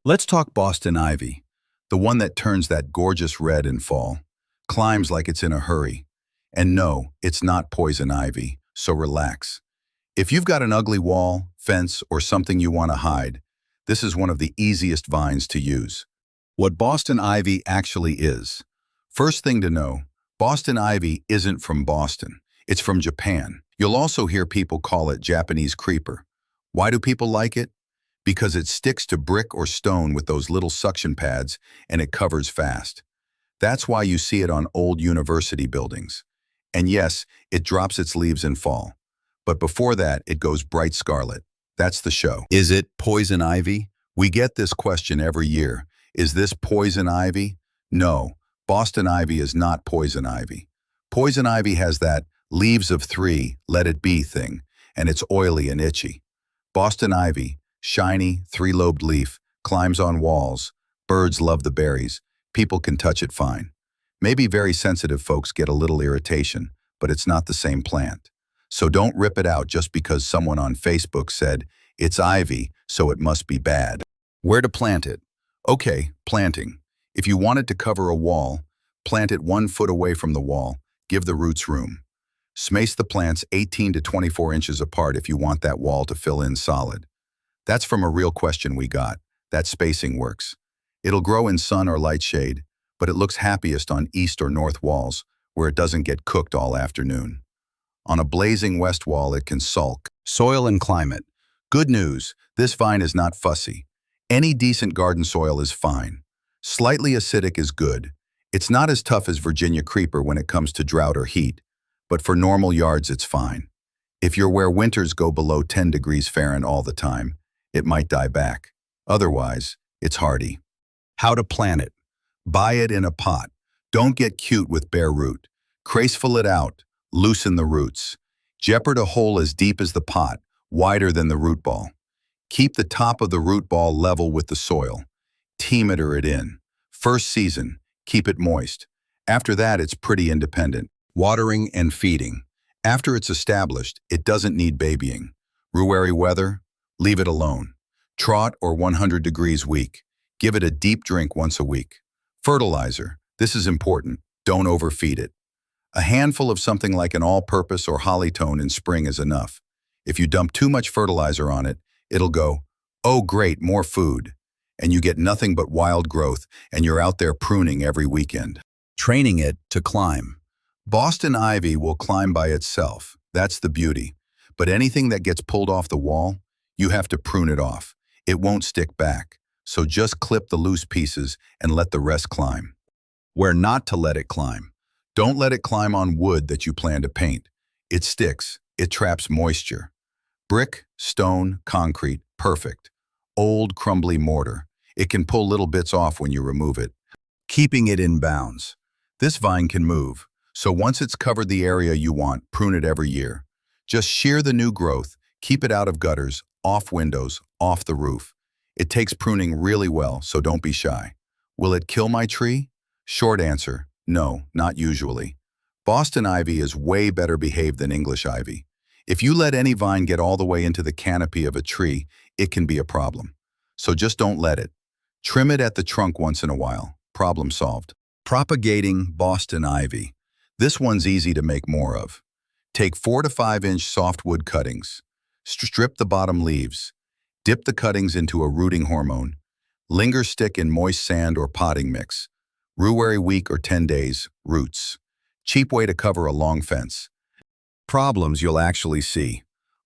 Let's talk Boston ivy, the one that turns that gorgeous red in fall, climbs like it's in a hurry. And no, it's not poison ivy, so relax. If you've got an ugly wall, fence, or something you want to hide, this is one of the easiest vines to use. What Boston ivy actually is. First thing to know, Boston ivy isn't from Boston. It's from Japan. You'll also hear people call it Japanese creeper. Why do people like it? Because it sticks to brick or stone with those little suction pads and it covers fast. That's why you see it on old university buildings. And yes, it drops its leaves in fall. But before that, it goes bright scarlet. That's the show. Is it poison ivy? We get this question every year. Is this poison ivy? No, Boston ivy is not poison ivy. Poison ivy has that leaves of three, let it be thing, and it's oily and itchy. Boston ivy, shiny, three-lobed leaf, climbs on walls. Birds love the berries. People can touch it fine. Maybe very sensitive folks get a little irritation, but it's not the same plant. So don't rip it out just because someone on Facebook said, it's ivy, so it must be bad. Where to plant it? Okay, planting. If you want it to cover a wall, plant it 1 foot away from the wall. Give the roots room. Space the plants 18 to 24 inches apart if you want that wall to fill in solid. That's from a real question we got. That spacing works. It'll grow in sun or light shade, but it looks happiest on east or north walls, where it doesn't get cooked all afternoon. On a blazing west wall, it can sulk. Soil and climate. Good news, this vine is not fussy. Any decent garden soil is fine. Slightly acidic is good. It's not as tough as Virginia creeper when it comes to drought or heat, but for normal yards it's fine. If you're where winters go below 10 degrees Fahrenheit all the time, it might die back. Otherwise, it's hardy. How to plant it. Buy it in a pot. Don't get cute with bare root. Graceful it out. Loosen the roots. Jeopard a hole as deep as the pot, wider than the root ball. Keep the top of the root ball level with the soil. Teemeter it in. First season, keep it moist. After that, it's pretty independent. Watering and feeding. After it's established, it doesn't need babying. Ruary weather, leave it alone. Trot or 100 degrees week. Give it a deep drink once a week. Fertilizer. This is important. Don't overfeed it. A handful of something like an all-purpose or hollytone in spring is enough. If you dump too much fertilizer on it, it'll go, oh great, more food. And you get nothing but wild growth, and you're out there pruning every weekend. Training it to climb. Boston ivy will climb by itself. That's the beauty. But anything that gets pulled off the wall, you have to prune it off. It won't stick back. So just clip the loose pieces and let the rest climb. Where not to let it climb. Don't let it climb on wood that you plan to paint. It sticks. It traps moisture. Brick, stone, concrete, perfect. Old, crumbly mortar. It can pull little bits off when you remove it. Keeping it in bounds. This vine can move, so once it's covered the area you want, prune it every year. Just shear the new growth, keep it out of gutters, off windows, off the roof. It takes pruning really well, so don't be shy. Will it kill my tree? Short answer, no, not usually. Boston ivy is way better behaved than English ivy. If you let any vine get all the way into the canopy of a tree, it can be a problem. So just don't let it. Trim it at the trunk once in a while. Problem solved. Propagating Boston ivy. This one's easy to make more of. Take 4 to 5 inch softwood cuttings. Strip the bottom leaves. Dip the cuttings into a rooting hormone. Linger stick in moist sand or potting mix. Ruary week or 10 days, roots. Cheap way to cover a long fence. Problems you'll actually see.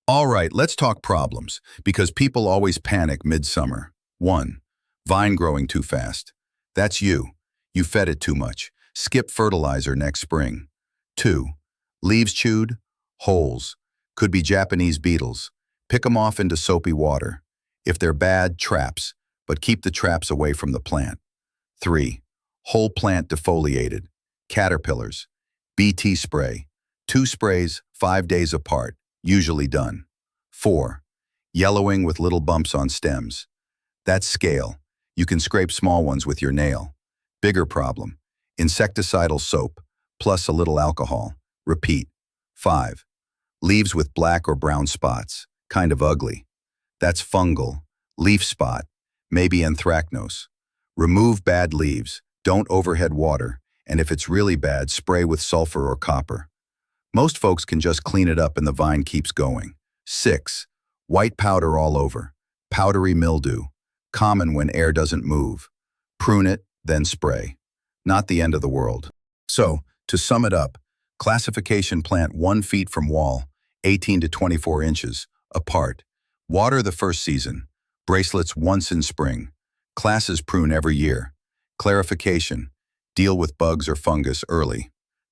All right, let's talk problems, because people always panic midsummer. 1. Vine growing too fast. That's you. You fed it too much. Skip fertilizer next spring. 2. Leaves chewed. Holes. Could be Japanese beetles. Pick them off into soapy water. If they're bad, traps, but keep the traps away from the plant. 3. Whole plant defoliated. Caterpillars. BT spray. 2 sprays, 5 days apart, usually done. 4. Yellowing with little bumps on stems. That's scale. You can scrape small ones with your nail. Bigger problem. Insecticidal soap, plus a little alcohol. Repeat. 5. Leaves with black or brown spots. Kind of ugly. That's fungal. Leaf spot. maybe anthracnose. Remove bad leaves, don't overhead water, and if it's really bad, spray with sulfur or copper. Most folks can just clean it up and the vine keeps going. 6. White powder all over. Powdery mildew. Common when air doesn't move. Prune it, then spray. Not the end of the world. So, to sum it up, classification: plant 1 feet from wall, 18 to 24 inches, apart. Water the first season. Bracelets once in spring. Classes: prune every year. Clarification: deal with bugs or fungus early.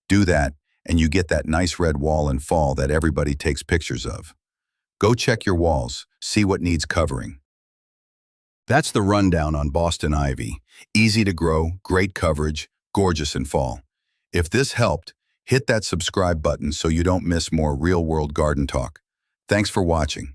Do that, and you get that nice red wall in fall that everybody takes pictures of. Go check your walls, see what needs covering. That's the rundown on Boston ivy. Easy to grow, great coverage, gorgeous in fall. If this helped, hit that subscribe button so you don't miss more real-world garden talk. Thanks for watching.